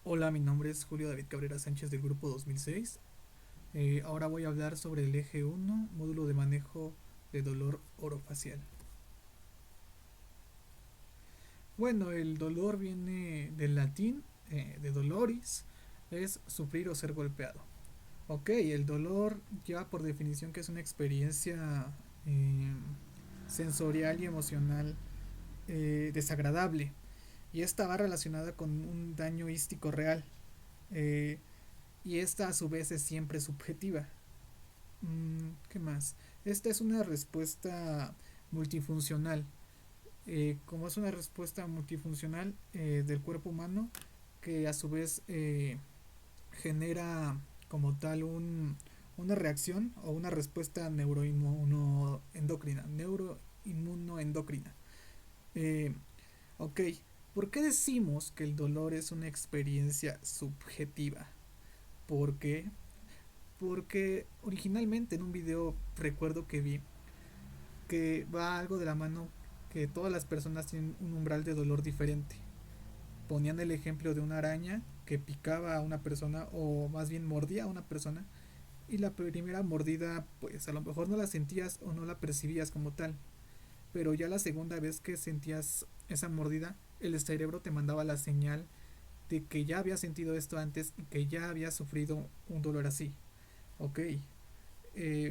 Hola, mi nombre es Julio David Cabrera Sánchez del grupo 2006. Ahora voy a hablar sobre el eje 1, módulo de manejo de dolor orofacial. Bueno, el dolor viene del latín de doloris, es sufrir o ser golpeado. Ok, el dolor ya por definición que es una experiencia eh, sensorial y emocional desagradable, y esta va relacionada con un daño ístico real, eh, y esta a su vez es siempre subjetiva. ¿Qué más? Esta es una respuesta multifuncional. Como es una respuesta multifuncional del cuerpo humano, que a su vez genera como tal una reacción o una respuesta neuroinmunoendocrina. Eh, ok, ¿por qué decimos que el dolor es una experiencia subjetiva? Porque originalmente en un video recuerdo que vi que va algo de la mano, que todas las personas tienen un umbral de dolor diferente. Ponían el ejemplo de una araña que picaba a una persona, o más bien mordía a una persona, y la primera mordida pues a lo mejor no la sentías o no la percibías como tal, pero ya la segunda vez que sentías esa mordida, el cerebro te mandaba la señal de que ya había sentido esto antes y que ya había sufrido un dolor así. Ok,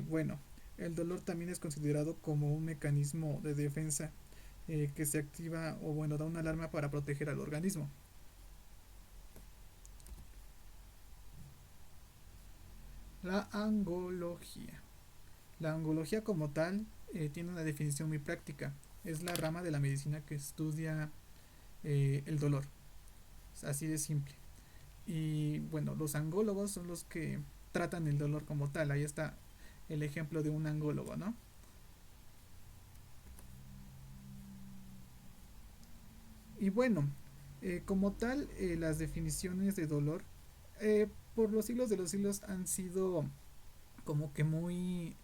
bueno, el dolor también es considerado como un mecanismo de defensa que se activa, o bueno, da una alarma para proteger al organismo. La angología. La angología como tal tiene una definición muy práctica. Es la rama de la medicina que estudia el dolor. Es así de simple. Y bueno, los angólogos son los que tratan el dolor como tal. Ahí está el ejemplo de un angólogo, ¿no? Y bueno, como tal, las definiciones de dolor por los siglos de los siglos han sido como que muy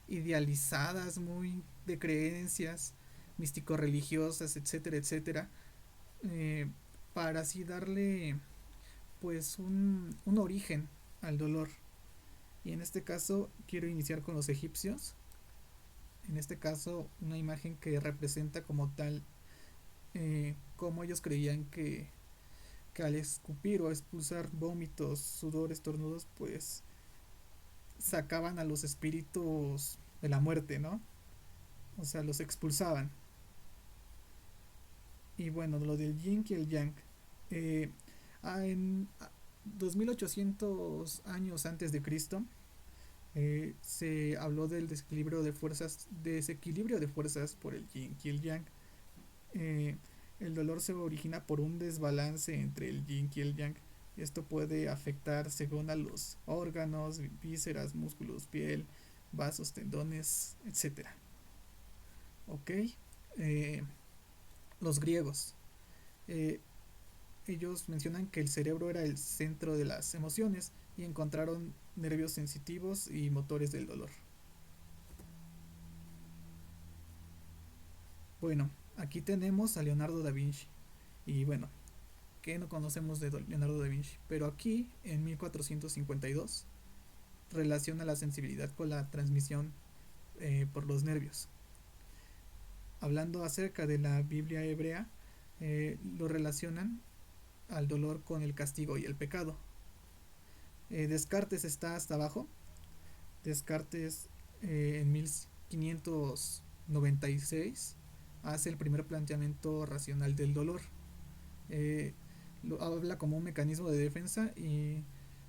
idealizadas, muy de creencias místico-religiosas, etcétera, etcétera, eh, para así darle pues un origen al dolor. Y en este caso quiero iniciar con los egipcios. En este caso una imagen que representa como tal cómo ellos creían que al escupir o expulsar vómitos, sudores, estornudos, pues sacaban a los espíritus de la muerte, ¿no? O sea, los expulsaban. Y bueno, lo del yin y el yang. Eh, en 2800 años antes de Cristo se habló del desequilibrio de fuerzas por el yin y el yang. Eh, el dolor se origina por un desbalance entre el yin y el yang. Esto puede afectar según a los órganos, vísceras, músculos, piel, vasos, tendones, etcétera. Ok. Eh, los griegos. Eh, ellos mencionan que el cerebro era el centro de las emociones y encontraron nervios sensitivos y motores del dolor. Bueno, aquí tenemos a Leonardo da Vinci. Y bueno, ¿qué no conocemos de Leonardo da Vinci? Pero aquí, en 1452, relaciona la sensibilidad con la transmisión por los nervios. Hablando acerca de la Biblia hebrea, lo relacionan al dolor con el castigo y el pecado. Descartes está hasta abajo. Descartes en 1596 hace el primer planteamiento racional del dolor. Eh, lo habla como un mecanismo de defensa, y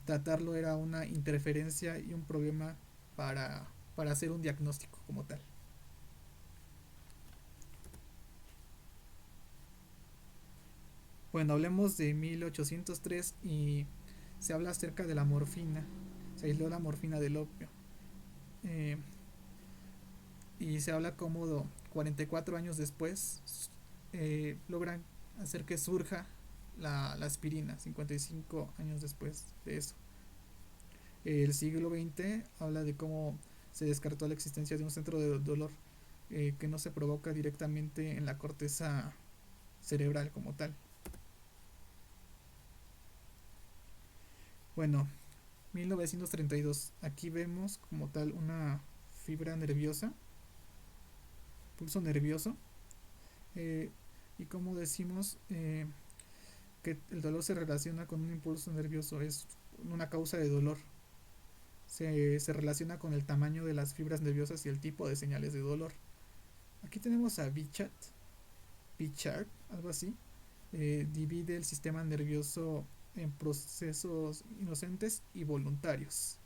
tratarlo era una interferencia y un problema para hacer un diagnóstico como tal. Bueno, hablemos de 1803 y se habla acerca de la morfina. Se aisló la morfina del opio. Eh, y se habla como 44 años después logran hacer que surja la aspirina, 55 años después de eso. El siglo XX habla de cómo se descartó la existencia de un centro de dolor que no se provoca directamente en la corteza cerebral como tal. Bueno, 1932. Aquí vemos como tal una fibra nerviosa, pulso nervioso. eh, y como decimos que el dolor se relaciona con un impulso nervioso, es una causa de dolor. Se relaciona con el tamaño de las fibras nerviosas y el tipo de señales de dolor. Aquí tenemos a Bichat, algo así. Divide el sistema nervioso en procesos inocentes y voluntarios.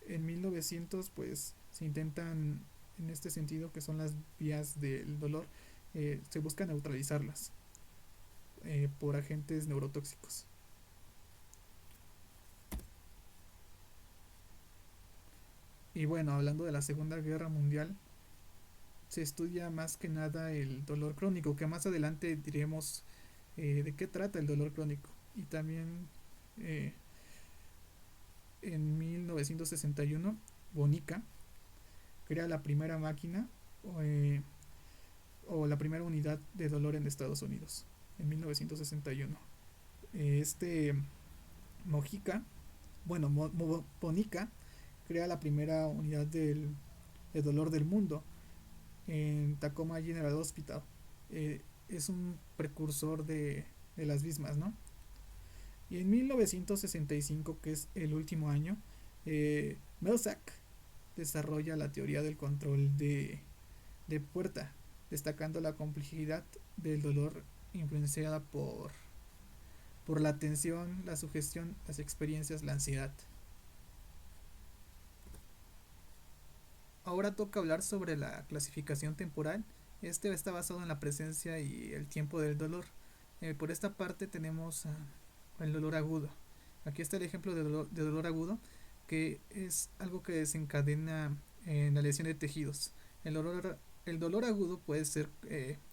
En 1900 pues se intentan en este sentido que son las vías del dolor, se busca neutralizarlas por agentes neurotóxicos. Y bueno, hablando de la Segunda Guerra Mundial, se estudia más que nada el dolor crónico, que más adelante diremos de qué trata el dolor crónico. Y también eh, en 1961, Bonica crea la primera máquina eh, o la primera unidad de dolor en Estados Unidos, en 1961. Este Mojica, bueno, Bonica crea la primera unidad de dolor del mundo en Tacoma General Hospital. Es un precursor de las mismas, ¿no? Y en 1965, que es el último año, Melzack desarrolla la teoría del control de puerta, destacando la complejidad del dolor influenciada por la tensión, la sugestión, las experiencias, la ansiedad. Ahora toca hablar sobre la clasificación temporal. Este está basado en la presencia y el tiempo del dolor. Por esta parte tenemos el dolor agudo. Aquí está el ejemplo de dolor agudo, que es algo que desencadena en la lesión de tejidos. El dolor agudo puede ser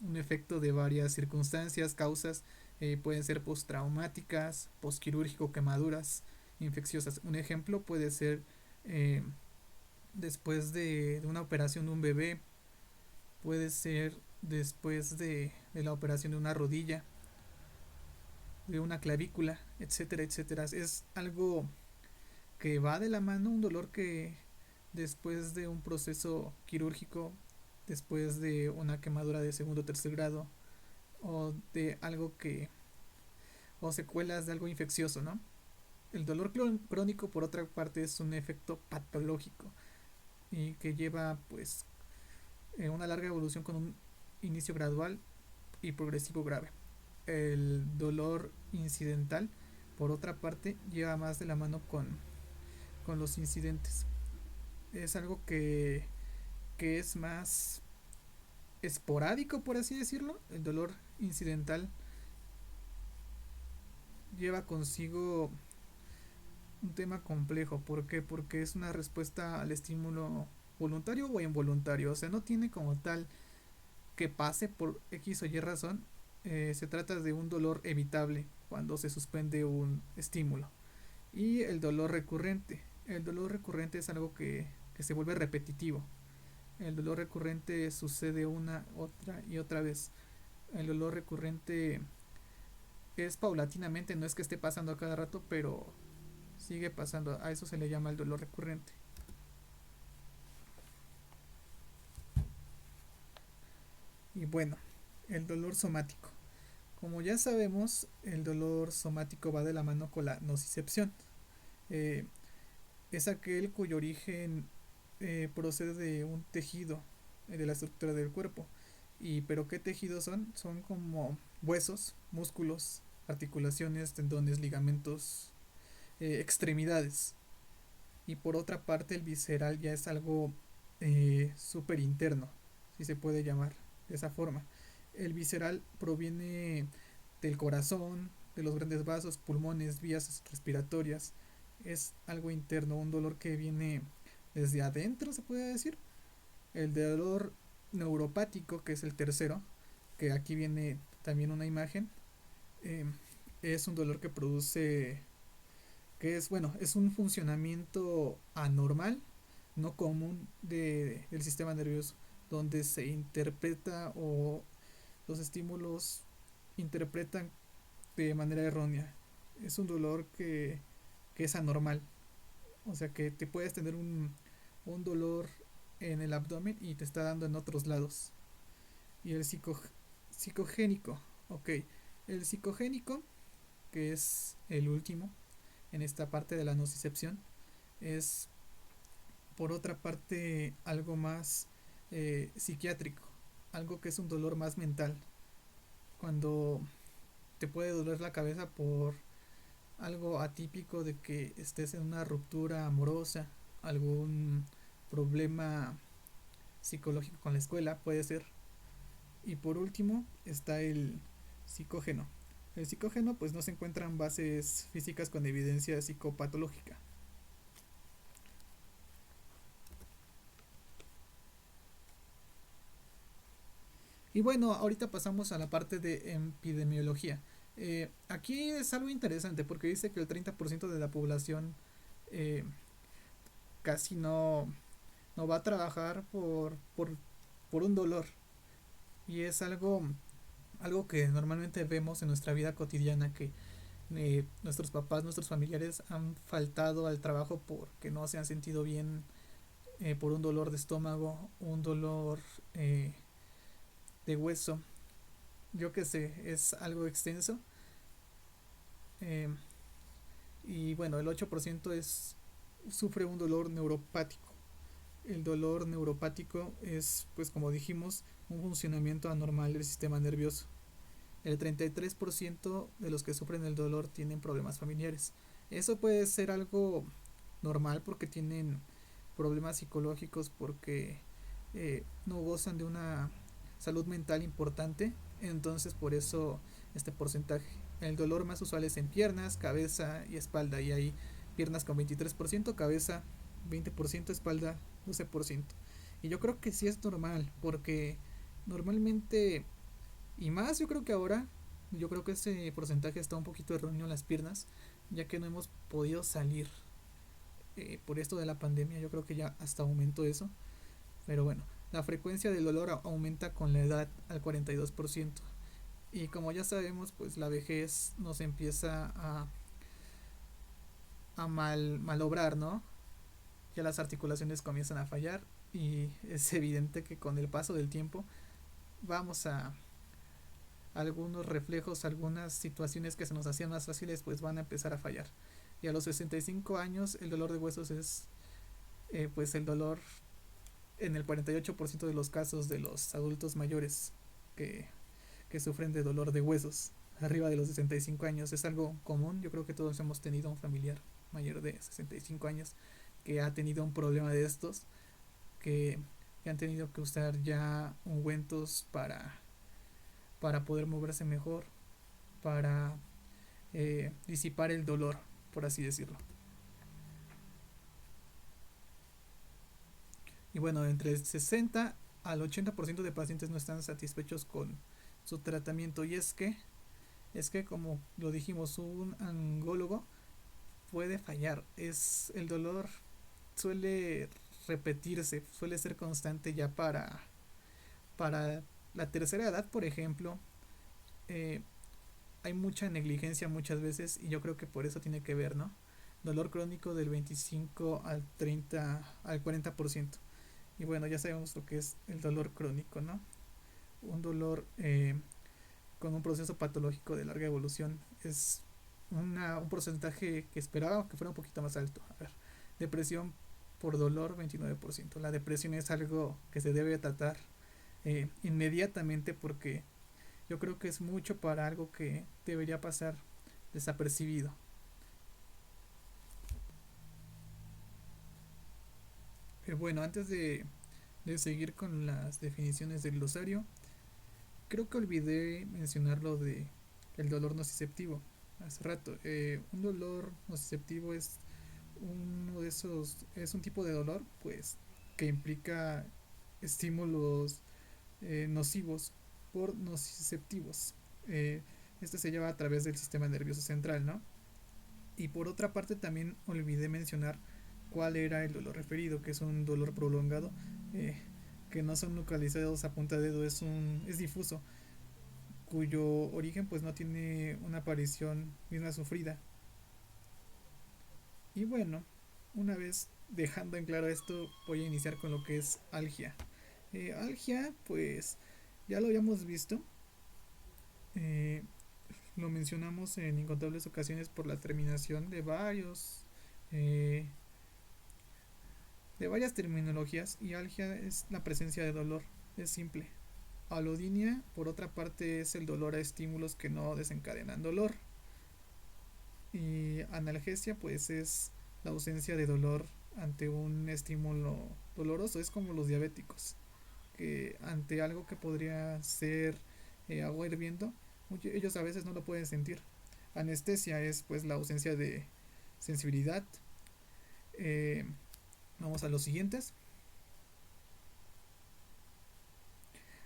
un efecto de varias circunstancias, causas, pueden ser postraumáticas, postquirúrgico, quemaduras, infecciosas. Un ejemplo puede ser eh, después de una operación de un bebé, puede ser después de la operación de una rodilla, de una clavícula, etcétera, etcétera. Es algo que va de la mano, un dolor que después de un proceso quirúrgico, después de una quemadura de segundo o tercer grado, o de algo que, o secuelas de algo infeccioso, ¿no? El dolor crónico, por otra parte, es un efecto patológico y que lleva, pues, una larga evolución con un inicio gradual y progresivo grave. El dolor incidental, por otra parte, lleva más de la mano con los incidentes. Es algo que es más esporádico, por así decirlo. El dolor incidental lleva consigo un tema complejo. ¿Por qué? Porque es una respuesta al estímulo voluntario o involuntario. O sea, no tiene como tal que pase por X o Y razón. Se trata de un dolor evitable cuando se suspende un estímulo. Y el dolor recurrente. El dolor recurrente es algo que se vuelve repetitivo. El dolor recurrente sucede una, otra y otra vez. El dolor recurrente es paulatinamente, no es que esté pasando a cada rato, pero sigue pasando. A eso se le llama el dolor recurrente. Y bueno, el dolor somático. Como ya sabemos, el dolor somático va de la mano con la nocicepción. Eh, es aquel cuyo origen procede de un tejido de la estructura del cuerpo. Pero ¿qué tejidos son? Son como huesos, músculos, articulaciones, tendones, ligamentos, extremidades. Y por otra parte el visceral ya es algo súper interno, si se puede llamar de esa forma. El visceral proviene del corazón, de los grandes vasos, pulmones, vías respiratorias. Es algo interno, un dolor que viene desde adentro, se puede decir. El dolor neuropático, que es el tercero, que aquí viene también una imagen, eh, es un dolor que produce, que es, bueno, es un funcionamiento anormal, no común del sistema nervioso, donde se interpreta o los estímulos interpretan de manera errónea. es un dolor que es anormal. O sea que te puedes tener un dolor en el abdomen y te está dando en otros lados. Y el psicogénico, ok. El psicogénico, que es el último en esta parte de la nocicepción, es por otra parte algo más psiquiátrico, algo que es un dolor más mental. Cuando te puede doler la cabeza por algo atípico de que estés en una ruptura amorosa, algún problema psicológico con la escuela, puede ser. Y por último está el psicógeno. El psicógeno pues no se encuentran bases físicas con evidencia psicopatológica. Y bueno, ahorita pasamos a la parte de epidemiología. Aquí es algo interesante porque dice que el 30% de la población eh, casi no va a trabajar por un dolor. Y es algo que normalmente vemos en nuestra vida cotidiana, que nuestros papás, nuestros familiares han faltado al trabajo porque no se han sentido bien, por un dolor de estómago, un dolor de hueso, yo que sé, es algo extenso. eh, y bueno, el 8% sufre un dolor neuropático. El dolor neuropático es, pues como dijimos, un funcionamiento anormal del sistema nervioso. El 33% de los que sufren el dolor tienen problemas familiares. Eso puede ser algo normal porque tienen problemas psicológicos, porque no gozan de una salud mental importante. Entonces por eso este porcentaje. El dolor más usual es en piernas, cabeza y espalda. Y hay piernas con 23%, cabeza 20%, espalda 12%. Y yo creo que sí es normal, porque normalmente, y más yo creo que ahora, yo creo que ese porcentaje está un poquito erróneo en las piernas, ya que no hemos podido salir por esto de la pandemia. Yo creo que ya hasta aumentó eso. Pero bueno, la frecuencia del dolor aumenta con la edad al 42%. Y como ya sabemos, pues la vejez nos empieza a malobrar, ¿no? Ya las articulaciones comienzan a fallar y es evidente que con el paso del tiempo vamos a algunos reflejos, algunas situaciones que se nos hacían más fáciles, pues van a empezar a fallar. Y a los 65 años el dolor de huesos es pues el dolor en el 48% de los casos de los adultos mayores que, que sufren de dolor de huesos arriba de los 65 años. Es algo común, yo creo que todos hemos tenido un familiar mayor de 65 años que ha tenido un problema de estos, que, que han tenido que usar ya ungüentos para poder moverse mejor, para disipar el dolor, por así decirlo. Y bueno, entre el 60 al 80% de pacientes no están satisfechos con su tratamiento. Y es que como lo dijimos, un angólogo puede fallar. El dolor suele repetirse, suele ser constante ya para la tercera edad, por ejemplo. eh, Hay mucha negligencia muchas veces y yo creo que por eso tiene que ver, ¿no? Dolor crónico del 25 al 30 al 40%. Y bueno, ya sabemos lo que es el dolor crónico, ¿no? Un dolor con un proceso patológico de larga evolución es un porcentaje que esperaba que fuera un poquito más alto. A ver, depresión por dolor 29%. La depresión es algo que se debe tratar inmediatamente, porque yo creo que es mucho para algo que debería pasar desapercibido. Bueno, antes de seguir con las definiciones del glosario, creo que olvidé mencionar lo de el dolor nociceptivo hace rato. Un dolor nociceptivo es un tipo de dolor, pues, que implica estímulos nocivos por nociceptivos. Eh, este se lleva a través del sistema nervioso central, ¿no? Y por otra parte también olvidé mencionar cuál era el dolor referido, que es un dolor prolongado, eh, que no son localizados a punta de dedo, es difuso. cuyo origen pues no tiene una aparición misma sufrida. Y bueno, una vez dejando en claro esto, voy a iniciar con lo que es algia. Algia, pues ya lo habíamos visto, eh, lo mencionamos en incontables ocasiones por la terminación eh, de varias terminologías, y algia es la presencia de dolor, es simple. Alodinia, por otra parte, es el dolor a estímulos que no desencadenan dolor. Y analgesia, pues es la ausencia de dolor ante un estímulo doloroso. Es como los diabéticos, que ante algo que podría ser agua hirviendo, ellos a veces no lo pueden sentir. Anestesia es pues la ausencia de sensibilidad. Eh, Vamos a los siguientes.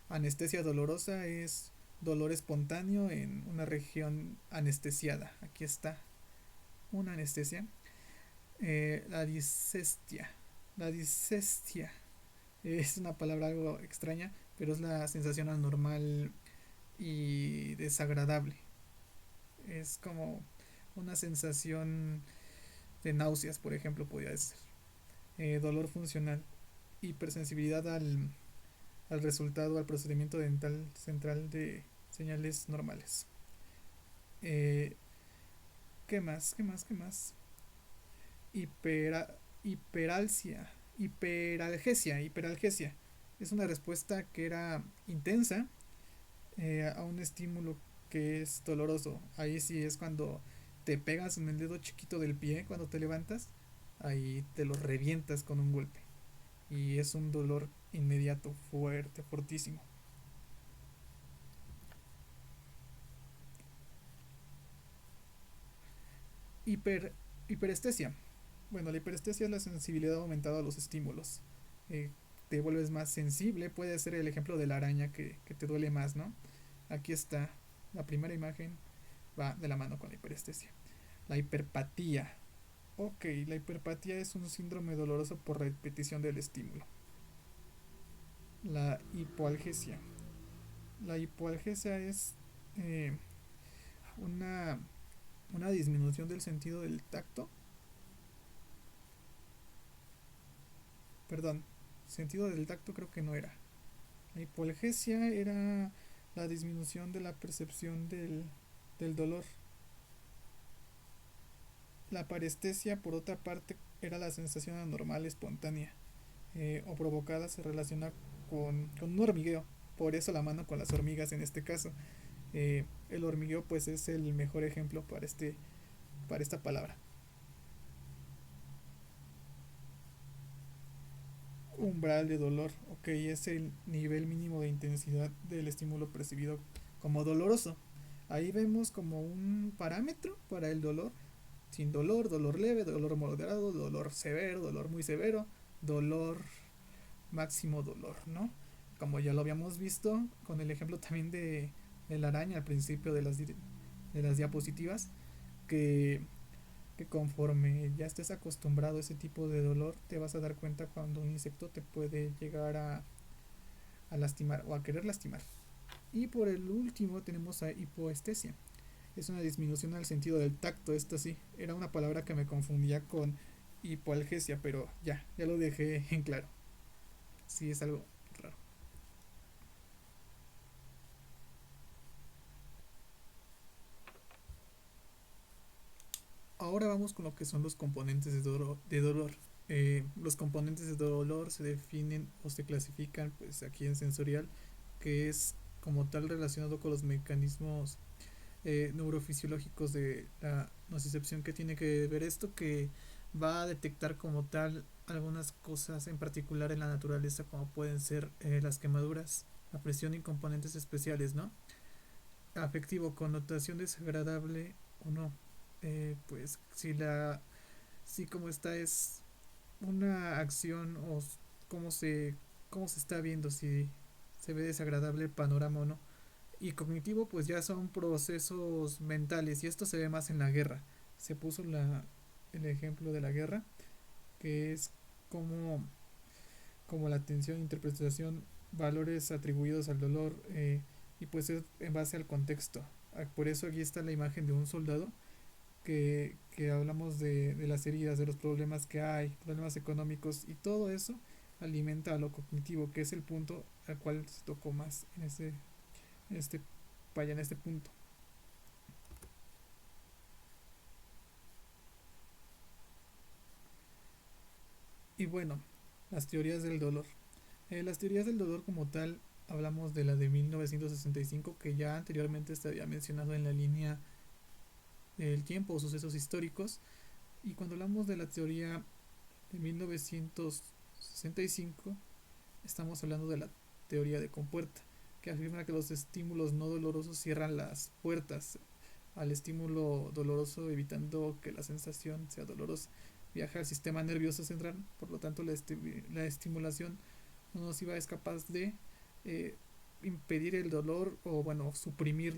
Anestesia dolorosa es dolor espontáneo en una región anestesiada. Aquí está una anestesia. La disestia. La disestia es una palabra algo extraña, pero es la sensación anormal y desagradable. Es como una sensación de náuseas, por ejemplo, podría ser. Dolor funcional. Hipersensibilidad al resultado, al procedimiento dental central de señales normales. Eh, ¿Qué más? ¿Qué más? ¿Qué más? Hiperalcia. Hiperalgesia. Es una respuesta que era intensa a un estímulo que es doloroso. Ahí sí es cuando te pegas en el dedo chiquito del pie cuando te levantas. Ahí te lo revientas con un golpe. Y es un dolor inmediato, fuerte, fortísimo. Hiper, hiperestesia. Bueno, la hiperestesia es la sensibilidad aumentada a los estímulos. Eh, Te vuelves más sensible. Puede ser el ejemplo de la araña que te duele más, ¿no? Aquí está la primera imagen. Va de la mano con la hiperestesia. La hiperpatía. Ok, la hiperpatía es un síndrome doloroso por repetición del estímulo. La hipoalgesia. La hipoalgesia es eh, una, una disminución del sentido del tacto. Perdón, sentido del tacto creo que no era. La hipoalgesia era la disminución de la percepción del dolor. La parestesia, por otra parte, era la sensación anormal espontánea o provocada, se relaciona con un hormigueo. Por eso la mano con las hormigas en este caso. El hormigueo pues es el mejor ejemplo para esta palabra. Umbral de dolor, ok, es el nivel mínimo de intensidad del estímulo percibido como doloroso. Ahí vemos como un parámetro para el dolor: sin dolor, dolor leve, dolor moderado, dolor severo, dolor muy severo, dolor máximo dolor, ¿no? Como ya lo habíamos visto con el ejemplo también de la araña al principio de las diapositivas, que, que conforme ya estés acostumbrado a ese tipo de dolor, te vas a dar cuenta cuando un insecto te puede llegar a lastimar o a querer lastimar. Y por el último tenemos a hipoestesia. Es una disminución al sentido del tacto. Esto sí, era una palabra que me confundía con hipoalgesia, pero ya lo dejé en claro. Sí, es algo raro. Ahora vamos con lo que son los componentes de dolor. Los componentes de dolor se definen o se clasifican pues aquí en sensorial, que es como tal relacionado con los mecanismos neurofisiológicos de la nocicepción. Que tiene que ver esto, que va a detectar como tal algunas cosas en particular en la naturaleza, como pueden ser las quemaduras, la presión y componentes especiales, ¿no? Afectivo, connotación desagradable o no. Pues si como está es una acción o cómo cómo se está viendo, si se ve desagradable el panorama o no. Y cognitivo, pues ya son procesos mentales, y esto se ve más en la guerra. Se puso el ejemplo de la guerra, que es como la atención, interpretación, valores atribuidos al dolor, y pues es en base al contexto. Por eso aquí está la imagen de un soldado que hablamos de las heridas, de los problemas que hay, problemas económicos y todo eso alimenta a lo cognitivo, que es el punto al cual se tocó más en este, vaya, en este punto. Y bueno, las teorías del dolor. Las teorías del dolor como tal, hablamos de la de 1965 que ya anteriormente se había mencionado en la línea del tiempo o sucesos históricos. Y cuando hablamos de la teoría de 1965, estamos hablando de la teoría de compuerta, que afirma que los estímulos no dolorosos cierran las puertas al estímulo doloroso, evitando que la sensación sea dolorosa. Viaja al sistema nervioso central, por lo tanto la estimulación no nociva es capaz de eh, impedir el dolor o bueno, suprimir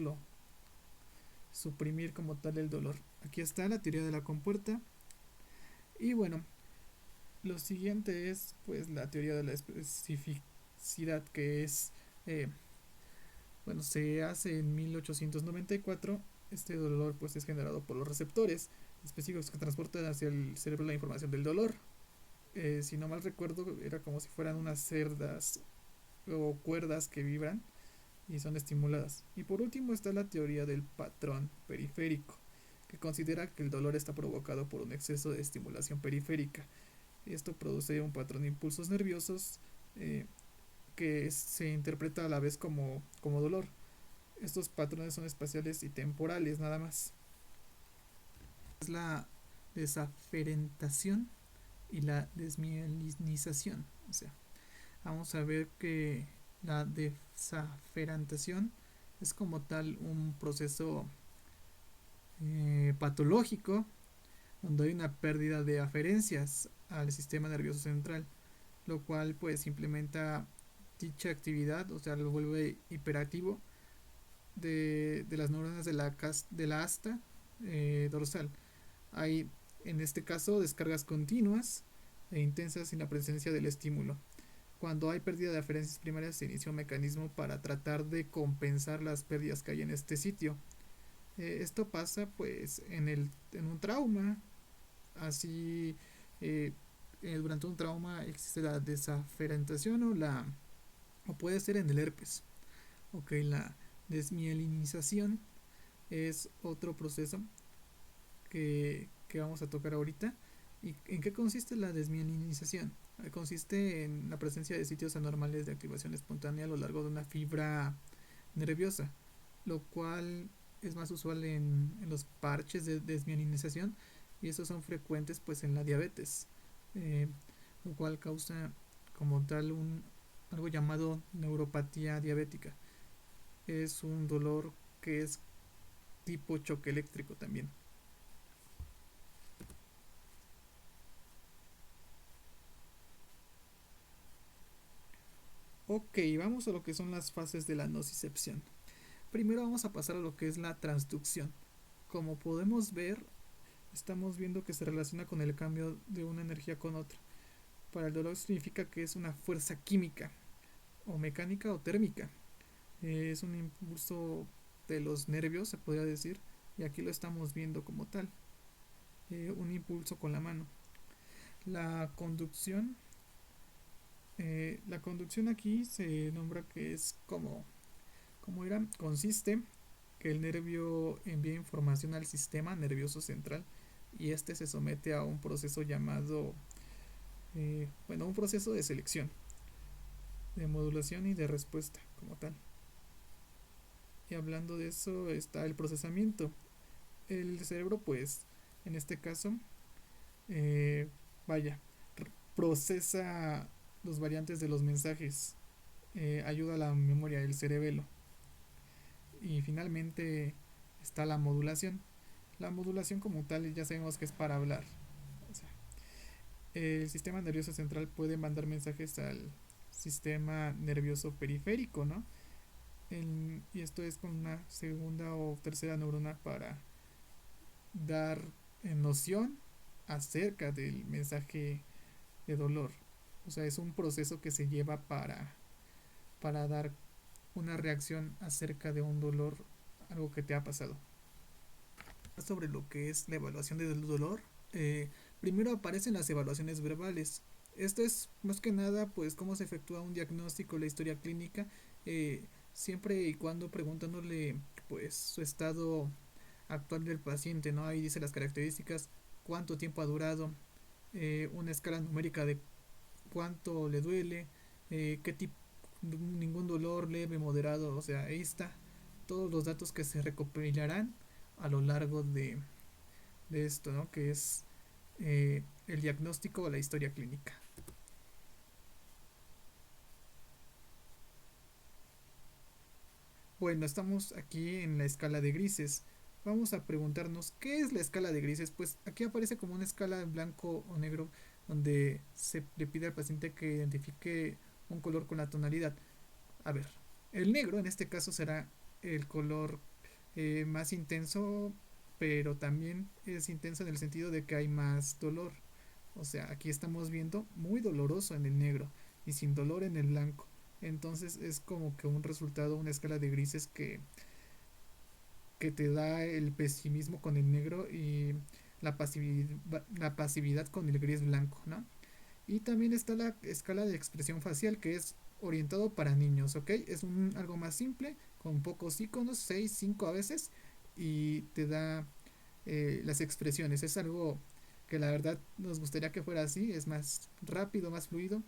como tal el dolor. Aquí está la teoría de la compuerta. Y bueno, lo siguiente es pues la teoría de la especificidad, que es eh, bueno, se hace en 1894. Este dolor pues es generado por los receptores específicos que transportan hacia el cerebro la información del dolor. Si no mal recuerdo, era como si fueran unas cerdas o cuerdas que vibran y son estimuladas. Y por último está la teoría del patrón periférico, que considera que el dolor está provocado por un exceso de estimulación periférica. Esto produce un patrón de impulsos nerviosos que se interpreta a la vez como dolor. Estos patrones son espaciales y temporales nada más. Es la desaferentación y la desmielinización. O sea, vamos a ver que la desaferentación es como tal un proceso patológico donde hay una pérdida de aferencias al sistema nervioso central, lo cual pues implementa dicha actividad, o sea, lo vuelve hiperactivo de las neuronas de la asta dorsal. Hay en este caso descargas continuas e intensas sin la presencia del estímulo. Cuando hay pérdida de aferencias primarias se inicia un mecanismo para tratar de compensar las pérdidas que hay en este sitio. Esto pasa pues en un trauma, así eh, durante un trauma existe la desaferentación o puede ser en el herpes. Ok, la desmielinización es otro proceso que vamos a tocar ahorita. ¿Y en qué consiste la desmielinización? Consiste en la presencia de sitios anormales de activación espontánea a lo largo de una fibra nerviosa, lo cual es más usual en los parches de desmielinización y estos son frecuentes pues en la diabetes, eh, lo cual causa como tal algo llamado neuropatía diabética. Es un dolor que es tipo choque eléctrico también. Ok, vamos a lo que son las fases de la nocicepción. Primero vamos a pasar a lo que es la transducción. Como podemos ver, estamos viendo que se relaciona con el cambio de una energía con otra. Para el dolor significa que es una fuerza química, o mecánica o térmica. Es un impulso de los nervios, se podría decir, y aquí lo estamos viendo como tal. Un impulso con la mano. La conducción, la conducción aquí se nombra que es como era, consiste que el nervio envía información al sistema nervioso central y este se somete a un proceso llamado, bueno, un proceso de selección, de modulación y de respuesta como tal. Y hablando de eso está el procesamiento. El cerebro, pues, en este caso, eh, vaya, procesa los variantes de los mensajes, ayuda a la memoria, el cerebelo. Y finalmente está la modulación. La modulación como tal ya sabemos que es para hablar. O sea, el sistema nervioso central puede mandar mensajes al sistema nervioso periférico, ¿no? Y esto es con una segunda o tercera neurona para dar noción acerca del mensaje de dolor. O sea, es un proceso que se lleva para dar una reacción acerca de un dolor, algo que te ha pasado. Sobre lo que es la evaluación del dolor, primero aparecen las evaluaciones verbales. Esto es más que nada pues cómo se efectúa un diagnóstico, la historia clínica, siempre y cuando preguntándole pues su estado actual del paciente, ¿no? Ahí dice las características, cuánto tiempo ha durado, una escala numérica de cuánto le duele, qué tipo, ningún dolor leve, moderado, o sea, ahí está todos los datos que se recopilarán a lo largo de esto, ¿no? Que es el diagnóstico o la historia clínica. Bueno, estamos aquí en la escala de grises. Vamos a preguntarnos qué es la escala de grises. Pues aquí aparece como una escala en blanco o negro donde se le pide al paciente que identifique un color con la tonalidad. A ver, el negro en este caso será el color más intenso, pero también es intenso en el sentido de que hay más dolor. O sea, aquí estamos viendo muy doloroso en el negro y sin dolor en el blanco. Entonces es como que un resultado, una escala de grises que te da el pesimismo con el negro y la pasividad con el gris blanco, ¿no? Y también está la escala de expresión facial que es orientado para niños, ¿ok? Es algo más simple, con pocos iconos, 6 5 a veces, y te da las expresiones. Es algo que la verdad nos gustaría que fuera así, es más rápido, más fluido.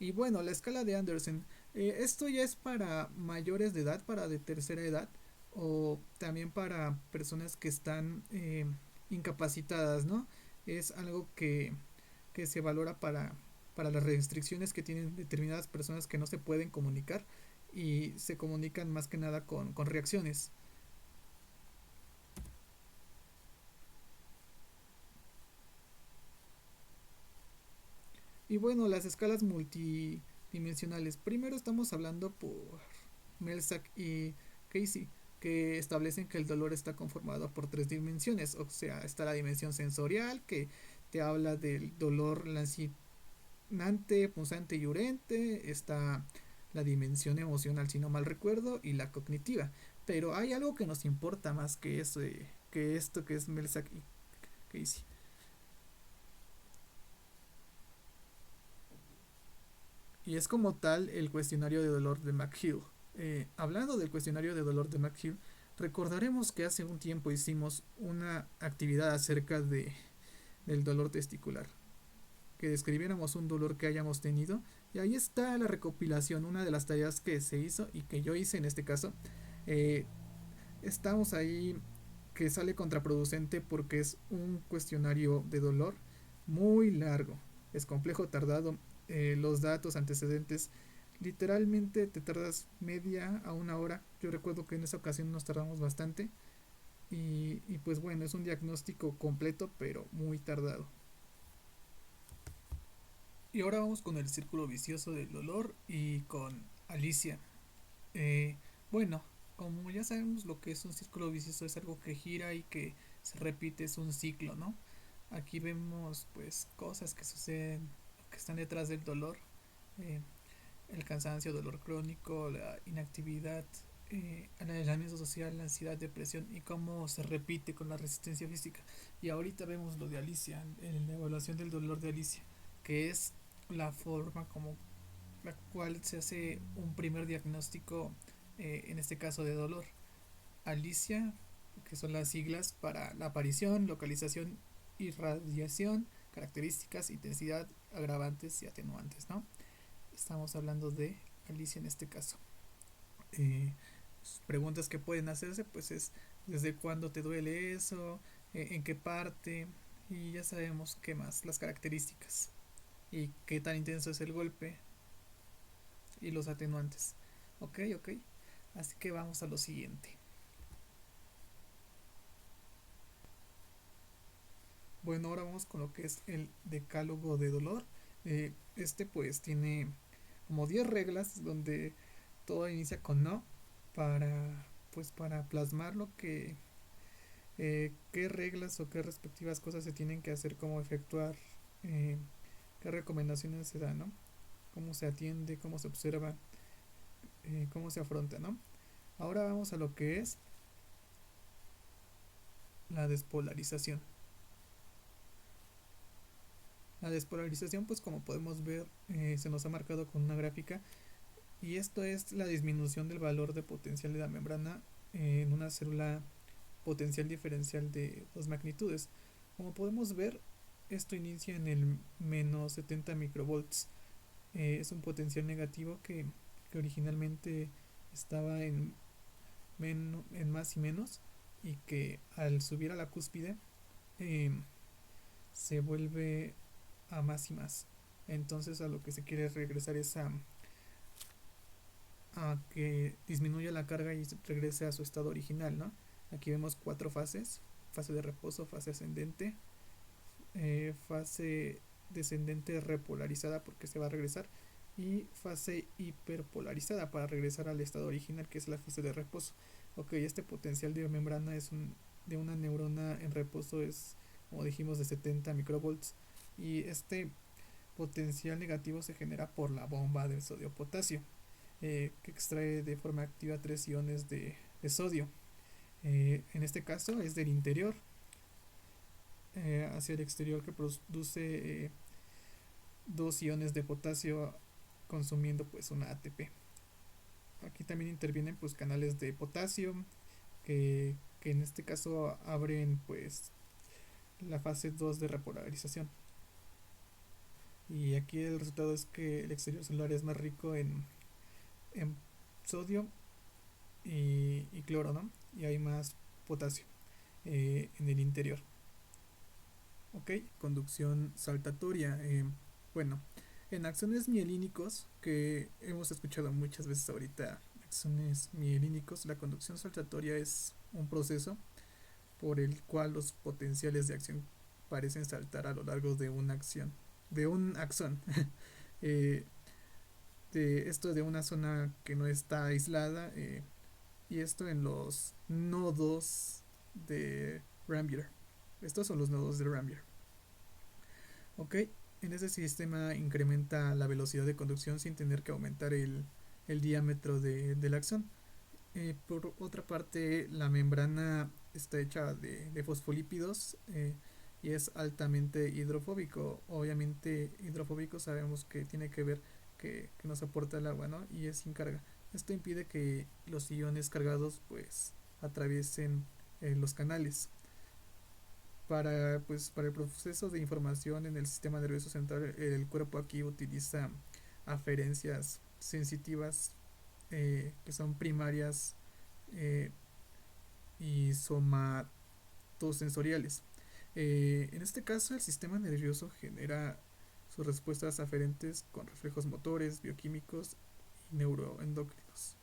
Y bueno, la escala de Anderson, esto ya es para mayores de edad, para de tercera edad, o también para personas que están incapacitadas, ¿no? Es algo que se valora para las restricciones que tienen determinadas personas que no se pueden comunicar y se comunican más que nada con reacciones. Y bueno, las escalas multidimensionales. Primero estamos hablando por Melzack y Casey, que establecen que el dolor está conformado por tres dimensiones. O sea, está la dimensión sensorial, que te habla del dolor lancinante, punzante y urente. Está la dimensión emocional, si no mal recuerdo, y la cognitiva. Pero hay algo que nos importa más que eso, que esto que es Melzack y Casey. Y es como tal el cuestionario de dolor de McHugh. Hablando del cuestionario de dolor de McHugh, recordaremos que hace un tiempo hicimos una actividad acerca del dolor testicular, que describiéramos un dolor que hayamos tenido. Y ahí está la recopilación, una de las tareas que se hizo y que yo hice en este caso. Eh, Estamos ahí que sale contraproducente porque es un cuestionario de dolor muy largo, es complejo, tardado, los datos, antecedentes, literalmente te tardas media a una hora. Yo recuerdo que en esa ocasión nos tardamos bastante y pues bueno, es un diagnóstico completo pero muy tardado. Y ahora vamos con el círculo vicioso del dolor y con Alicia. Eh, bueno, como ya sabemos lo que es un círculo vicioso es algo que gira y que se repite, es un ciclo, ¿no? Aquí vemos pues cosas que suceden, que están detrás del dolor, eh, el cansancio, dolor crónico, la inactividad, el aislamiento social, la ansiedad, depresión y cómo se repite con la resistencia física. Y ahorita vemos lo de Alicia, en la evaluación del dolor de Alicia, que es la forma como la cual se hace un primer diagnóstico, en este caso de dolor. Alicia, que son las siglas para la aparición, localización, irradiación, características, intensidad, agravantes y atenuantes, ¿no? Estamos hablando de Alicia en este caso. Eh, Preguntas que pueden hacerse, pues es desde cuándo te duele eso, en qué parte, y ya sabemos qué más, las características y qué tan intenso es el golpe y los atenuantes. Ok, ok. Así que vamos a lo siguiente. Bueno, ahora vamos con lo que es el decálogo de dolor. Este pues tiene como 10 reglas donde todo inicia con no para plasmar lo que qué reglas o qué respectivas cosas se tienen que hacer, cómo efectuar. qué recomendaciones se dan, ¿no? Cómo se atiende, cómo se observa, cómo se afronta, ¿no? Ahora vamos a lo que es la despolarización. La despolarización, pues como podemos ver, se nos ha marcado con una gráfica, y esto es la disminución del valor de potencial de la membrana en una célula potencial diferencial de dos magnitudes. Como podemos ver, esto inicia en el menos 70 microvolts. Es un potencial negativo que originalmente estaba en más y menos, y que al subir a la cúspide eh, se vuelve a más y más. Entonces a lo que se quiere regresar es a que disminuya la carga y regrese a su estado original, ¿no? Aquí vemos cuatro fases: fase de reposo, fase ascendente, fase descendente repolarizada porque se va a regresar, y fase hiperpolarizada para regresar al estado original, que es la fase de reposo. Ok, este potencial de membrana de una neurona en reposo es, como dijimos, de 70 microvolts, y este potencial negativo se genera por la bomba del sodio-potasio, que extrae de forma activa tres iones de sodio. En este caso es del interior hacia el exterior, que produce dos iones de potasio, consumiendo pues una ATP. Aquí también intervienen pues canales de potasio que en este caso abren pues la fase 2 de repolarización. Y aquí el resultado es que el exterior celular es más rico en sodio y cloro, ¿no? Y hay más potasio en el interior. Ok, conducción saltatoria. Bueno, en axones mielínicos, que hemos escuchado muchas veces ahorita, axones mielínicos, la conducción saltatoria es un proceso por el cual los potenciales de acción parecen saltar a lo largo de una acción, de un axón. eh, esto de una zona que no está aislada, y esto en los nodos de Rambier. Estos son los nodos de Rambier. Ok, en ese sistema incrementa la velocidad de conducción sin tener que aumentar el diámetro del axón. Por otra parte, la membrana está hecha de fosfolípidos, y es altamente hidrofóbico. Obviamente, hidrofóbico sabemos que tiene que ver que nos aporta el agua, ¿no? Y es sin carga. Esto impide que los iones cargados pues atraviesen los canales. Para el proceso de información en el sistema nervioso central, el cuerpo aquí utiliza aferencias sensitivas, que son primarias, eh, y somatosensoriales. En este caso, el sistema nervioso genera sus respuestas aferentes con reflejos motores, bioquímicos y neuroendocrinos.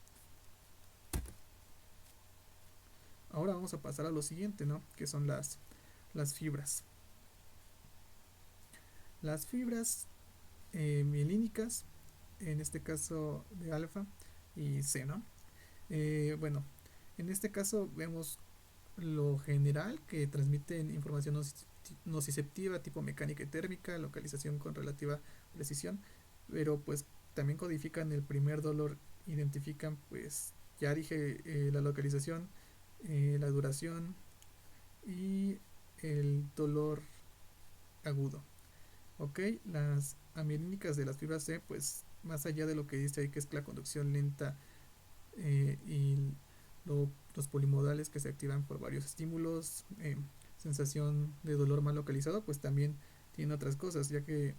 Ahora vamos a pasar a lo siguiente, ¿no? Que son las fibras. Las fibras mielínicas, en este caso de alfa y C, ¿no? Bueno, en este caso vemos lo general, que transmiten información nociceptiva tipo mecánica y térmica, localización con relativa precisión, pero pues también codifican el primer dolor, identifican pues ya dije, la localización, la duración y el dolor agudo. Ok, las amirínicas de las fibras C, pues más allá de lo que dice ahí, que es la conducción lenta, y los polimodales que se activan por varios estímulos, sensación de dolor mal localizado, pues también tiene otras cosas, ya que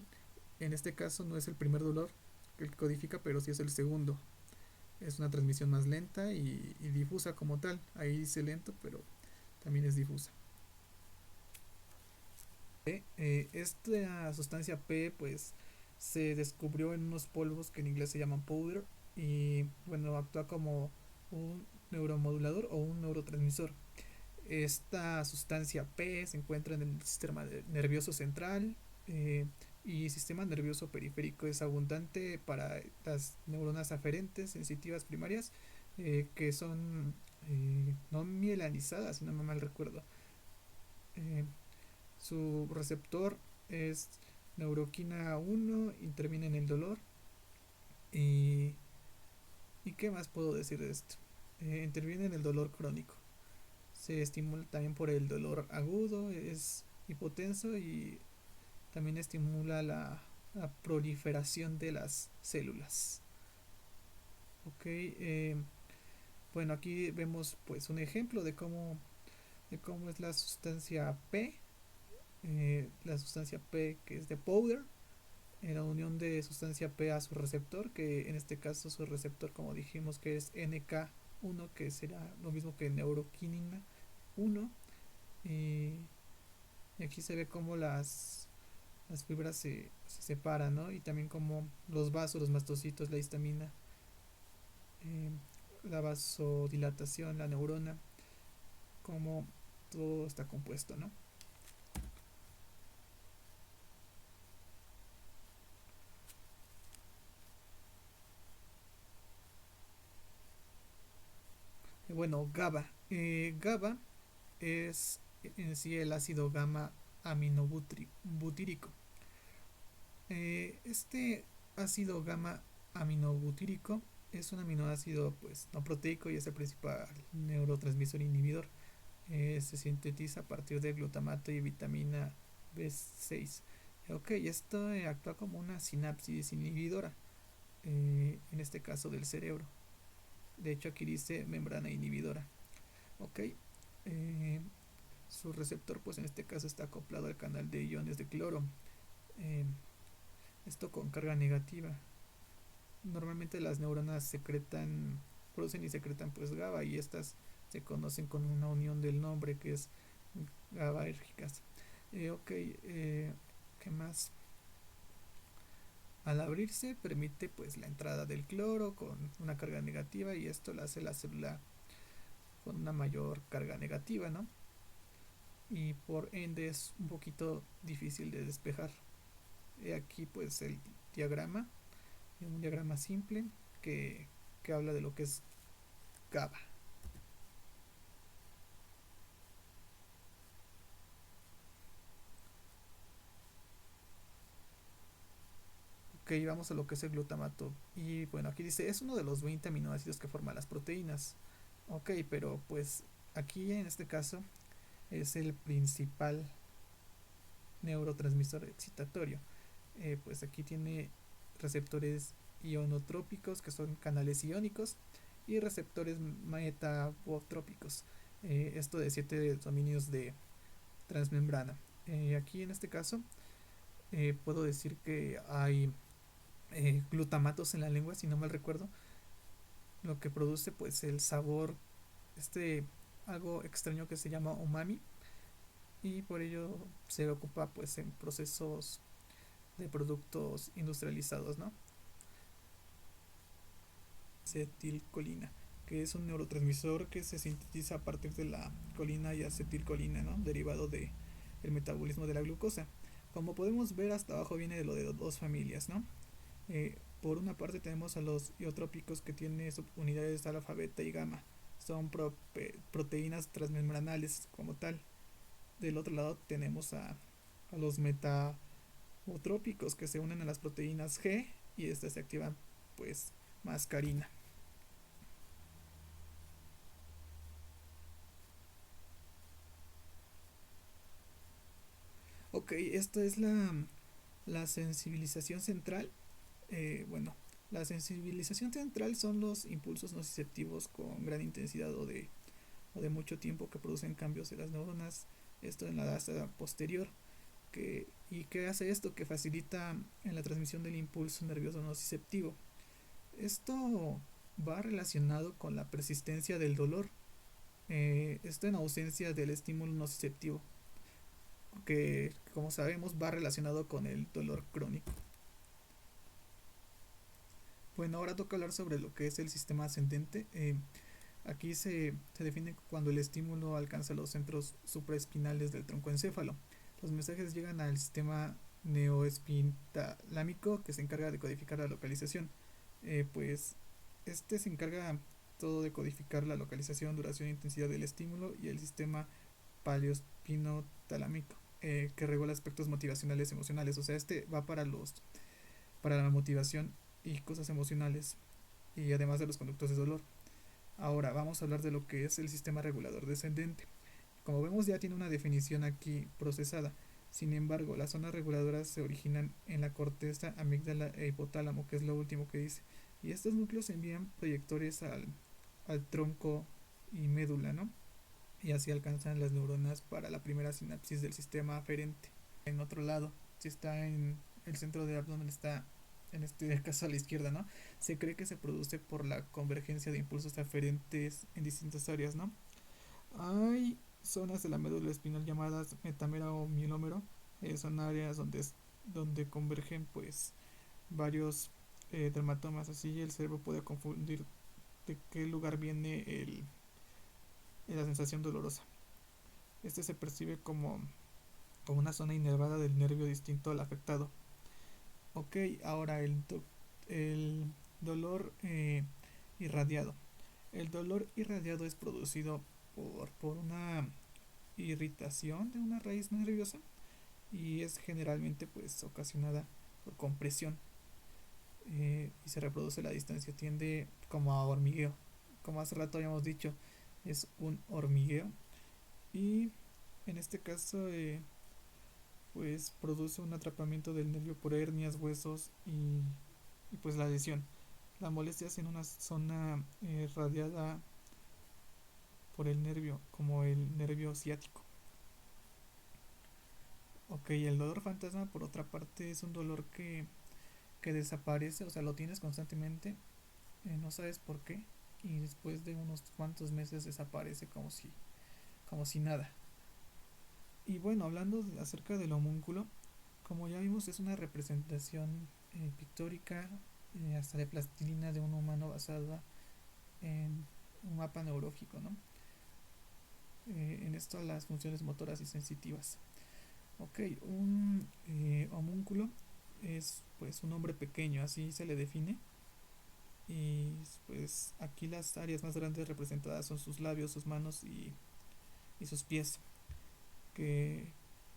en este caso no es el primer dolor el que codifica, pero sí es el segundo. Es una transmisión más lenta y difusa como tal. Ahí dice lento, pero también es difusa. Esta sustancia P pues se descubrió en unos polvos que en inglés se llaman powder, y bueno, actúa como un neuromodulador o un neurotransmisor. Esta sustancia P se encuentra en el sistema nervioso central, y sistema nervioso periférico. Es abundante para las neuronas aferentes sensitivas primarias, que son no mielinizadas, si no me mal recuerdo. Eh, su receptor es Neuroquina 1 interviene en el dolor. Y, ¿Y qué más puedo decir de esto? Interviene en el dolor crónico. Se estimula también por el dolor agudo, es hipotenso y también estimula la proliferación de las células. Ok, bueno, aquí vemos pues un ejemplo de cómo es la sustancia P. La sustancia P que es de powder, la unión de sustancia P a su receptor, que en este caso su receptor, como dijimos, que es NK1, que será lo mismo que neuroquinina 1. Y, y aquí se ve cómo las fibras se separan, ¿no? Y también como los vasos, los mastocitos, la histamina, eh, la vasodilatación, la neurona, como todo está compuesto, ¿no? Bueno, GABA. GABA es en sí el ácido gamma aminobutírico. Este ácido gamma aminobutírico es un aminoácido pues no proteico y es el principal neurotransmisor inhibidor. Se sintetiza a partir de glutamato y vitamina B6. Ok, esto actúa como una sinapsis inhibidora, en este caso del cerebro. De hecho aquí dice membrana inhibidora. Ok, eh, su receptor pues en este caso está acoplado al canal de iones de cloro. Eh, Esto con carga negativa. Normalmente las neuronas producen y secretan pues GABA y estas se conocen con una unión del nombre que es GABAérgicas. Ok, ¿qué más? Al abrirse permite pues la entrada del cloro con una carga negativa y esto la hace la célula con una mayor carga negativa, ¿no? Y por ende es un poquito difícil de despejar. Aquí pues el diagrama, un diagrama simple que, que habla de lo que es GABA. Ok, vamos a lo que es el glutamato. Y bueno, aquí dice, es uno de los 20 aminoácidos que forman las proteínas. Ok, pero pues aquí en este caso es el principal neurotransmisor excitatorio. Pues aquí tiene receptores ionotrópicos, que son canales iónicos, y receptores metabotrópicos. Esto de 7 dominios de transmembrana. Aquí en este caso puedo decir que hay glutamatos en la lengua, si no mal recuerdo, lo que produce pues el sabor, este algo extraño que se llama umami, y por ello se ocupa pues en procesos de productos industrializados, ¿no? Acetilcolina, que es un neurotransmisor que se sintetiza a partir de la colina y acetilcolina, ¿no? Derivado de el metabolismo de la glucosa. Como podemos ver, hasta abajo viene de lo de dos familias, ¿no? Por una parte tenemos a los iotrópicos, que tienen subunidades alfa, beta y gamma. Son proteínas transmembranales como tal. Del otro lado tenemos a los metabotrópicos, que se unen a las proteínas G y estas se activan pues mascarina. Ok, esto es la sensibilización central. Bueno, la sensibilización central son los impulsos nociceptivos con gran intensidad o de mucho tiempo que producen cambios en las neuronas. Esto en la asa posterior. ¿Y qué hace esto? Que facilita en la transmisión del impulso nervioso nociceptivo. Esto va relacionado con la persistencia del dolor. Esto en ausencia del estímulo nociceptivo, que como sabemos va relacionado con el dolor crónico. Bueno, ahora toca hablar sobre lo que es el sistema ascendente. Aquí se define cuando el estímulo alcanza los centros supraespinales del tronco encéfalo. Los mensajes llegan al sistema neoespitalámico, que se encarga de codificar la localización. Pues este se encarga todo de codificar la localización, duración e intensidad del estímulo, y el sistema paleoespinotalámico que regula aspectos motivacionales y emocionales. O sea, este va para la motivación y cosas emocionales y además de los conductos de dolor. Ahora vamos a hablar de lo que es el sistema regulador descendente. Como vemos ya tiene una definición aquí procesada. Sin embargo, las zonas reguladoras se originan en la corteza, amígdala e hipotálamo, que es lo último que dice. Y estos núcleos envían proyectores al tronco y médula, ¿no? Y así alcanzan las neuronas para la primera sinapsis del sistema aferente. En otro lado, si está en el centro del abdomen, está en este caso a la izquierda, ¿no? Se cree que se produce por la convergencia de impulsos aferentes en distintas áreas, ¿no? Hay zonas de la médula espinal llamadas metamera o mielómero, son áreas donde convergen pues varios dermatomas, así el cerebro puede confundir de qué lugar viene la sensación dolorosa. Este se percibe como una zona inervada del nervio distinto al afectado. Ok, ahora el dolor irradiado. El dolor irradiado es producido por una irritación de una raíz nerviosa y es generalmente pues ocasionada por compresión y se reproduce a la distancia, tiende como a hormigueo, como hace rato habíamos dicho, es un hormigueo y en este caso pues produce un atrapamiento del nervio por hernias, huesos y pues la lesión. La molestia es en una zona radiada por el nervio, como el nervio ciático. Ok, el dolor fantasma por otra parte es un dolor que desaparece, o sea, lo tienes constantemente, no sabes por qué, y después de unos cuantos meses desaparece como si nada. Y bueno, hablando acerca del homúnculo, como ya vimos, es una representación pictórica, hasta de plastilina de un humano basada en un mapa neurológico, ¿no? En esto las funciones motoras y sensitivas. Ok, un homúnculo es pues un hombre pequeño, así se le define. Y pues aquí las áreas más grandes representadas son sus labios, sus manos y sus pies, que,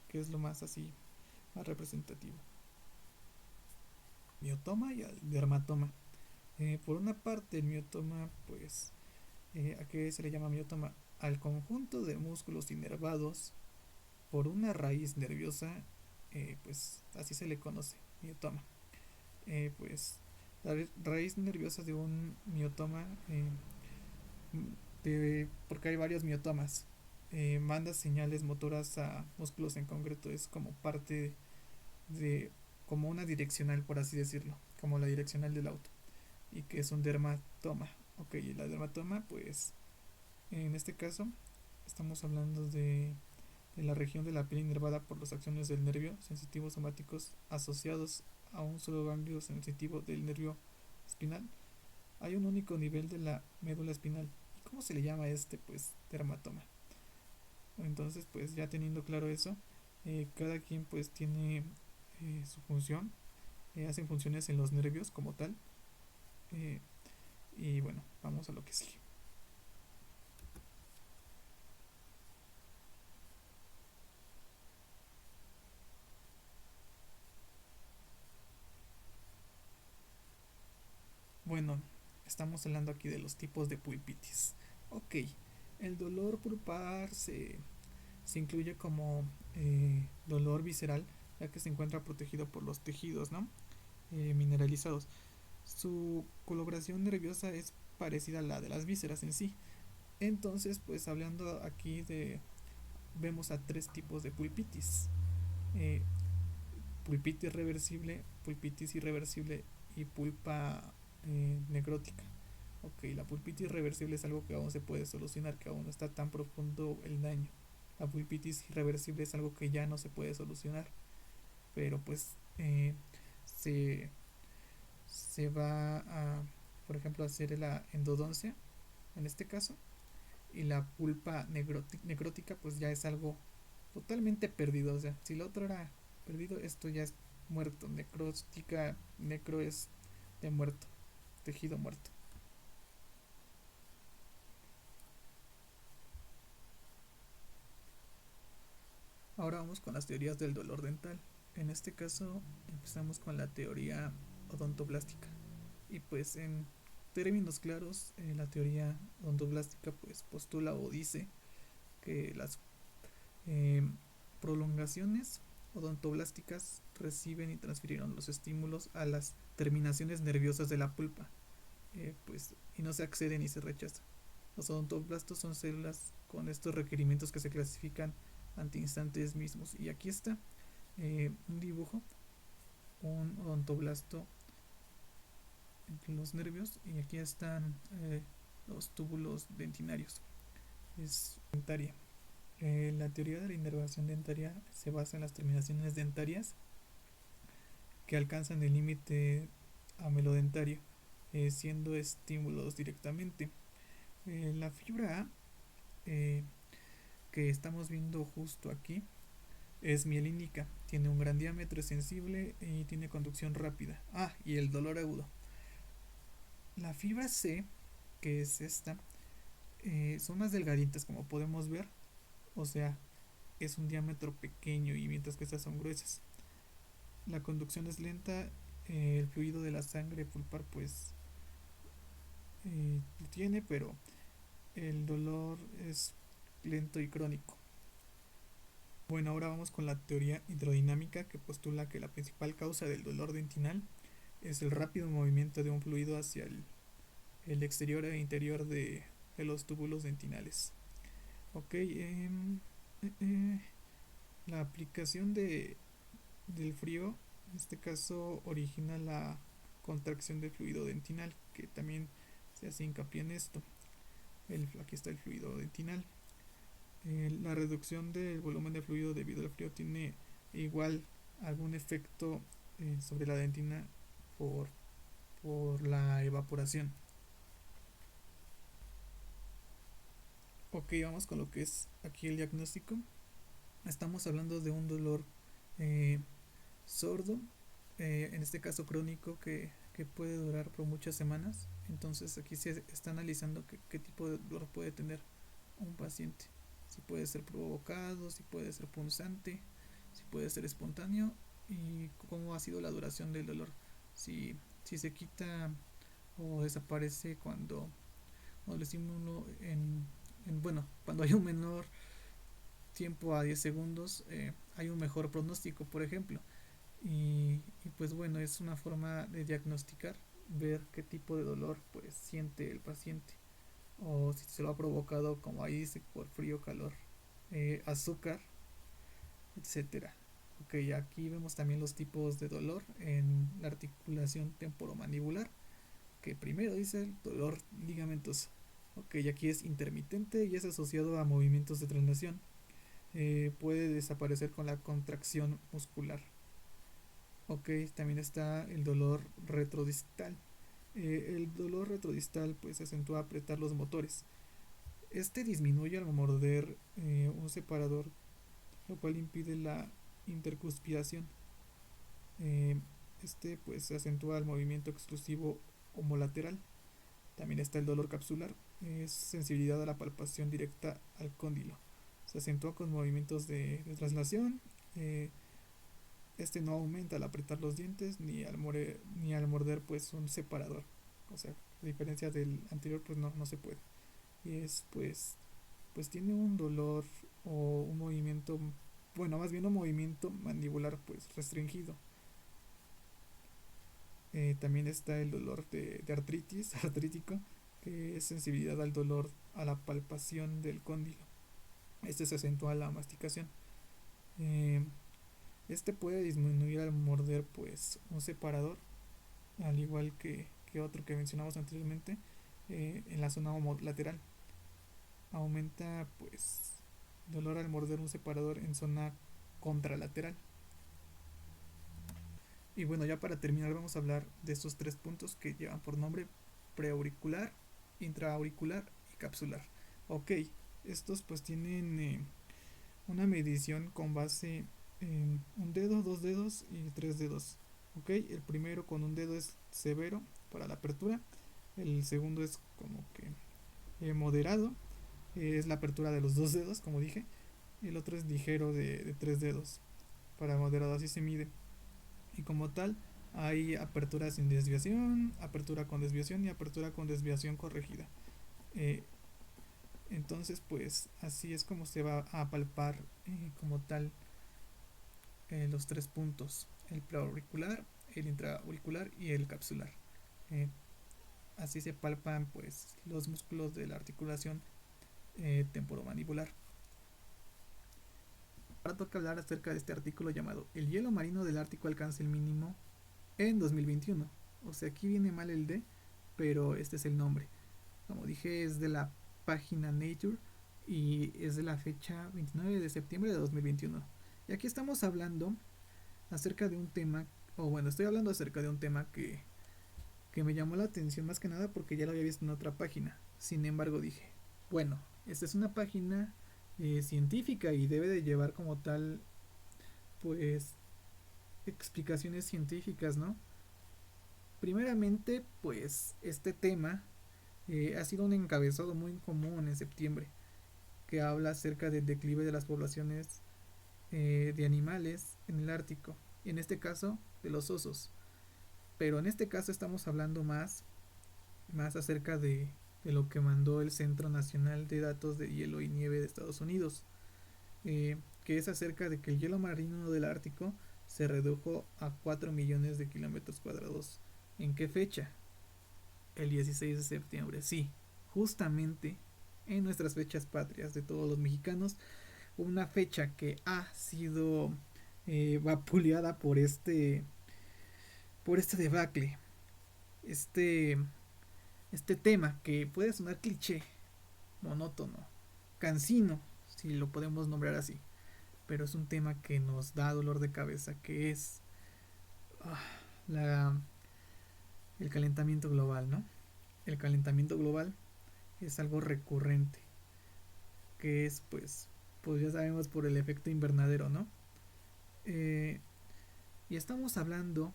que es lo más así, más representativo. Miotoma y el dermatoma. Por una parte el miotoma, pues, ¿a qué se le llama miotoma? Al conjunto de músculos inervados por una raíz nerviosa, pues así se le conoce, miotoma. Pues la raíz nerviosa de un miotoma, porque hay varios miotomas, manda señales motoras a músculos en concreto, es como parte de, como una direccional, por así decirlo, como la direccional del auto, y que es un dermatoma. Ok, la dermatoma, pues en este caso estamos hablando de la región de la piel inervada por las acciones del nervio sensitivos somáticos asociados a un solo ganglio sensitivo del nervio espinal. Hay un único nivel de la médula espinal. ¿Y cómo se le llama este? Pues dermatoma. Entonces, pues ya teniendo claro eso, cada quien pues tiene su función, hacen funciones en los nervios como tal. eh, y bueno, vamos a lo que sigue. Bueno, estamos hablando aquí de los tipos de pulpitis. Ok, el dolor pulpar se incluye como dolor visceral, ya que se encuentra protegido por los tejidos, ¿no? Mineralizados. Su coloración nerviosa es parecida a la de las vísceras en sí. Entonces, pues hablando aquí vemos a tres tipos de pulpitis. Eh, Pulpitis reversible, pulpitis irreversible y pulpa necrótica. Ok, la pulpitis reversible es algo que aún se puede solucionar, que aún no está tan profundo el daño. La pulpitis irreversible es algo que ya no se puede solucionar, pero pues se, se va a, por ejemplo, hacer la endodoncia en este caso, y la pulpa necrótica pues ya es algo totalmente perdido. O sea, si lo otro era perdido, esto ya es muerto. Necrótica, necro es de muerto, tejido muerto. Ahora vamos con las teorías del dolor dental. En este caso empezamos con la teoría odontoblástica. Y pues en términos claros, la teoría odontoblástica pues postula o dice que las eh, prolongaciones odontoblásticas reciben y transfirieron los estímulos a las terminaciones nerviosas de la pulpa, pues, y no se accede ni se rechaza. Los odontoblastos son células con estos requerimientos que se clasifican ante instantes mismos. Y aquí está un dibujo, un odontoblasto entre los nervios, y aquí están los túbulos dentinarios. Es dentaria. La teoría de la inervación dentaria se basa en las terminaciones dentarias que alcanzan el límite amelodentario, siendo estímulos directamente. La fibra A, eh, que estamos viendo justo aquí, es mielínica, tiene un gran diámetro, es sensible y tiene conducción rápida. Ah, y el dolor agudo. La fibra C, que es esta, son más delgaditas como podemos ver, o sea, es un diámetro pequeño y mientras que estas son gruesas. La conducción es lenta, el fluido de la sangre pulpar pues lo tiene, pero el dolor es lento y crónico. Bueno, ahora vamos con la teoría hidrodinámica que postula que la principal causa del dolor dentinal es el rápido movimiento de un fluido hacia el exterior e interior de los túbulos dentinales. Ok, la aplicación del frío, en este caso, origina la contracción del fluido dentinal, que también se hace hincapié en esto. Aquí está el fluido dentinal. La reducción del volumen de fluido debido al frío tiene igual algún efecto sobre la dentina por, por la evaporación. Ok, vamos con lo que es aquí el diagnóstico. Estamos hablando de un dolor eh, sordo, en este caso crónico, que puede durar por muchas semanas. Entonces aquí se está analizando qué tipo de dolor puede tener un paciente. Si puede ser provocado, si puede ser punzante, si puede ser espontáneo y cómo ha sido la duración del dolor. Si se quita o desaparece cuando el estímulo bueno, cuando hay un menor tiempo a 10 segundos, hay un mejor pronóstico, por ejemplo. Y pues bueno, es una forma de diagnosticar, ver qué tipo de dolor pues siente el paciente o si se lo ha provocado, como ahí dice, por frío, calor, azúcar, etcétera. Ok, aquí vemos también los tipos de dolor en la articulación temporomandibular, que primero dice el dolor ligamentoso. Ok, aquí es intermitente y es asociado a movimientos de traslación. Puede desaparecer con la contracción muscular. Ok, también está el dolor retrodistal. El dolor retrodistal pues acentúa apretar los motores. Este disminuye al morder un separador, lo cual impide la intercuspiración. Eh, este pues acentúa el movimiento exclusivo homolateral. También está el dolor capsular, es sensibilidad a la palpación directa al cóndilo. Se acentúa con movimientos de traslación. Este no aumenta al apretar los dientes ni al morder pues un separador. O sea, a diferencia del anterior pues no se puede. Y es pues tiene un dolor o un movimiento, bueno, más bien un movimiento mandibular pues restringido. También está el dolor de artritis, artrítico, que es sensibilidad al dolor a la palpación del cóndilo. Este se acentúa a la masticación. Eh, este puede disminuir al morder pues un separador, al igual que otro que mencionamos anteriormente, en la zona lateral. Aumenta pues dolor al morder un separador en zona contralateral. Y bueno, ya para terminar vamos a hablar de estos tres puntos que llevan por nombre preauricular, intraauricular y capsular. Ok, estos pues tienen una medición con base en un dedo, dos dedos y tres dedos. Ok, el primero con un dedo es severo para la apertura, el segundo es como que moderado, es la apertura de los dos dedos, como dije, el otro es ligero de 3 dedos. Para moderado así se mide. Y como tal, hay apertura sin desviación, apertura con desviación y apertura con desviación corregida. Eh, entonces, pues así es como se va a palpar como tal los 3 puntos: el preauricular, el intraauricular y el capsular. Eh, Así se palpan pues los músculos de la articulación temporomandibular. Ahora toca hablar acerca de este artículo llamado "El hielo marino del Ártico alcanza el mínimo en 2021". O sea, aquí viene mal el D, pero este es el nombre. Como dije, es de la página Nature y es de la fecha 29 de septiembre de 2021. Y aquí estamos hablando acerca de un tema, o bueno, estoy hablando acerca de un tema que me llamó la atención más que nada porque ya lo había visto en otra página. Sin embargo, dije, bueno, esta es una página científica y debe de llevar como tal, pues, explicaciones científicas, ¿no? Primeramente, pues, este tema ha sido un encabezado muy común en septiembre, que habla acerca del declive de las poblaciones de animales en el Ártico, y en este caso de los osos. Pero en este caso estamos hablando más acerca de lo que mandó el Centro Nacional de Datos de Hielo y Nieve de Estados Unidos, que es acerca de que el hielo marino del Ártico se redujo a 4 millones de kilómetros cuadrados. ¿En qué fecha? El 16 de septiembre, sí, justamente en nuestras fechas patrias de todos los mexicanos, una fecha que ha sido vapuleada por este debacle, este, este tema que puede sonar cliché, monótono, cansino, si lo podemos nombrar así, pero es un tema que nos da dolor de cabeza, que es ah, la, el calentamiento global, ¿no? El calentamiento global es algo recurrente, que es pues ya sabemos por el efecto invernadero, ¿no? Eh, y estamos hablando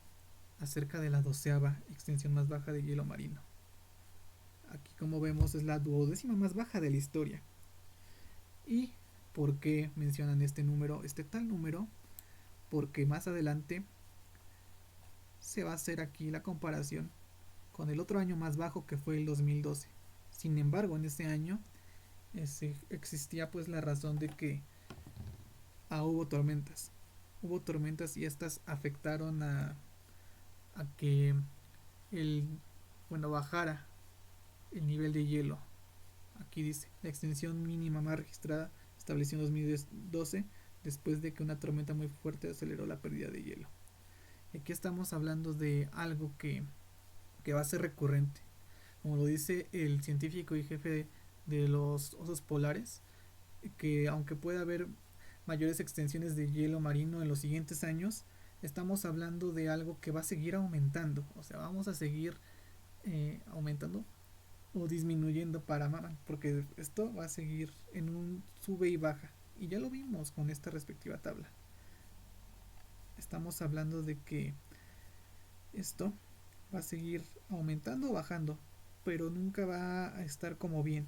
acerca de la 12ª extensión más baja de hielo marino. Aquí como vemos es la 12ª más baja de la historia. ¿Y por qué mencionan este número, este tal número? Porque más adelante se va a hacer aquí la comparación con el otro año más bajo, que fue el 2012. Sin embargo, en ese año existía pues la razón de que hubo tormentas. Hubo tormentas y estas afectaron a que el bueno bajara el nivel de hielo. Aquí dice, la extensión mínima más registrada estableció en 2012 después de que una tormenta muy fuerte aceleró la pérdida de hielo. Y aquí estamos hablando de algo que va a ser recurrente. Como lo dice el científico y jefe de los osos polares, que aunque pueda haber mayores extensiones de hielo marino en los siguientes años, estamos hablando de algo que va a seguir aumentando. O sea, vamos a seguir aumentando o disminuyendo para porque esto va a seguir en un sube y baja. Y ya lo vimos con esta respectiva tabla. Estamos hablando de que esto va a seguir aumentando o bajando, pero nunca va a estar como bien.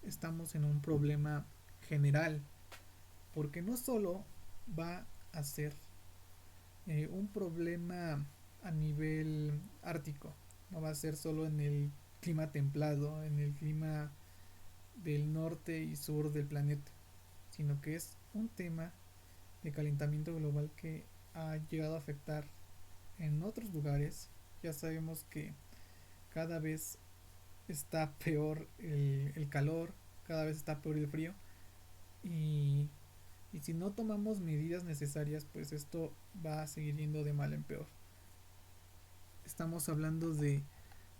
Estamos en un problema general, porque no solo va a ser un problema a nivel ártico, no va a ser solo en el clima templado, en el clima del norte y sur del planeta, sino que es un tema de calentamiento global que ha llegado a afectar en otros lugares. Ya sabemos que cada vez está peor el calor, cada vez está peor el frío y, y si no tomamos medidas necesarias, pues esto va a seguir yendo de mal en peor. Estamos hablando de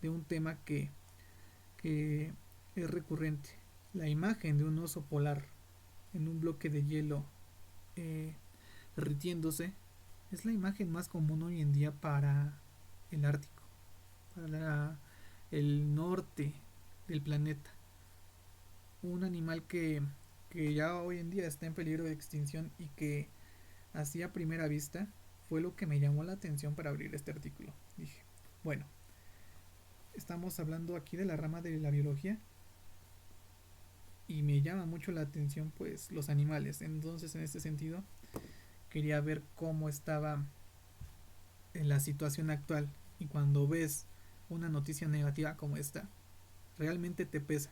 un tema que es recurrente. La imagen de un oso polar en un bloque de hielo eh, derritiéndose es la imagen más común hoy en día para el Ártico, para el norte del planeta. Un animal que ya hoy en día está en peligro de extinción y que así a primera vista fue lo que me llamó la atención para abrir este artículo. Dije, bueno, estamos hablando aquí de la rama de la biología y me llama mucho la atención pues los animales. Entonces en este sentido quería ver cómo estaba en la situación actual, y cuando ves una noticia negativa como esta, realmente te pesa.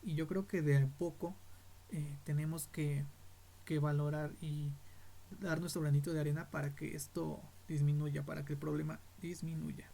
Y yo creo que de a poco tenemos que valorar y dar nuestro granito de arena para que esto disminuya, para que el problema disminuya.